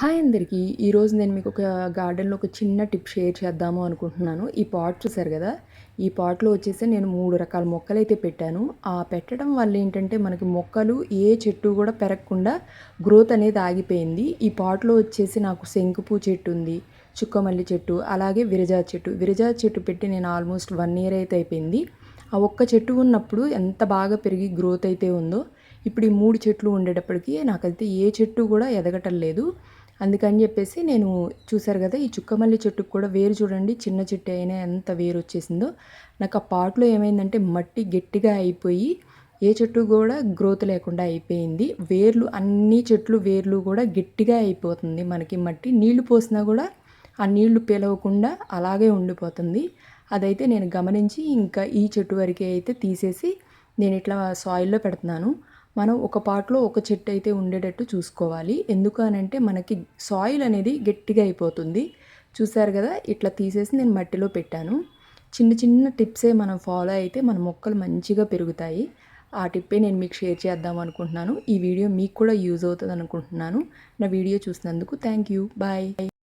Hi అందరికీ. ఈరోజు నేను మీకు ఒక గార్డెన్‌లో ఒక చిన్న టిప్ షేర్ చేద్దాము అనుకుంటున్నాను. ఈ పాట్ చూసారు గదా! ఈ పాట్‌లో వచ్చేసి నేను 3 రకాల మొక్కలైతే పెట్టాను. పెట్టడం వల్ల ఏంటంటే మనకి మొక్కలు ఏ చెట్టు గూడా పెరగకుండా గ్రోత్ అనేది ఆగిపోయింది. ఈ పాట్‌లో వచ్చేసి నాకు శంకుపూ చెట్టు ఉంది, చుక్కమల్లి చెట్టు, అలాగే విరజాజి చెట్టు. విరజాజి చెట్టు పెట్టి నేను ఆల్మోస్ట్ 1 ఇయర్ అయితే అయిపోయింది. ఆ ఒక్క చెట్టు ఉన్నప్పుడు ఎంత బాగా పెరిగి గ్రోత్ అయితే ఉందో, ఇప్పుడు ఈ 3 చెట్లు ఉండేటప్పటికి నాకైతే ఏ చెట్టు గూడా ఎదగటం లేదు. అందుకని చెప్పేసి నేను చూసారు కదా, ఈ చుక్కమల్లి చెట్టుకు కూడా వేరు చూడండి, చిన్న చెట్టు అయినా ఎంత వేరు వచ్చేసిందో. నాకు ఆ పాట్లో ఏమైందంటే మట్టి గట్టిగా అయిపోయి ఏ చెట్టు కూడా గ్రోత్ లేకుండా అయిపోయింది. వేర్లు అన్ని చెట్లు వేర్లు కూడా గట్టిగా అయిపోతుంది. మనకి మట్టి నీళ్లు పోసినా కూడా ఆ నీళ్లు పిలవకుండా అలాగే ఉండిపోతుంది. అదైతే నేను గమనించి ఇంకా ఈ చెట్టు వరకే అయితే తీసేసి నేను ఇట్లా సాయిల్లో పెడుతున్నాను. మనం ఒక పాట్లో ఒక చెట్టు అయితే ఉండేటట్టు చూసుకోవాలి. ఎందుకు అనంటే మనకి సాయిల్ అనేది గట్టిగా అయిపోతుంది. చూసారు కదా, ఇట్లా తీసేసి నేను మట్టిలో పెట్టాను. చిన్న చిన్న టిప్సే మనం ఫాలో అయితే మన మొక్కలు మంచిగా పెరుగుతాయి. ఆ టిప్పే నేను మీకు షేర్ చేద్దాం అనుకుంటున్నాను. ఈ వీడియో మీకు కూడా యూజ్ అవుతుంది అనుకుంటున్నాను. నా వీడియో చూసినందుకు థ్యాంక్ యూ. బాయ్.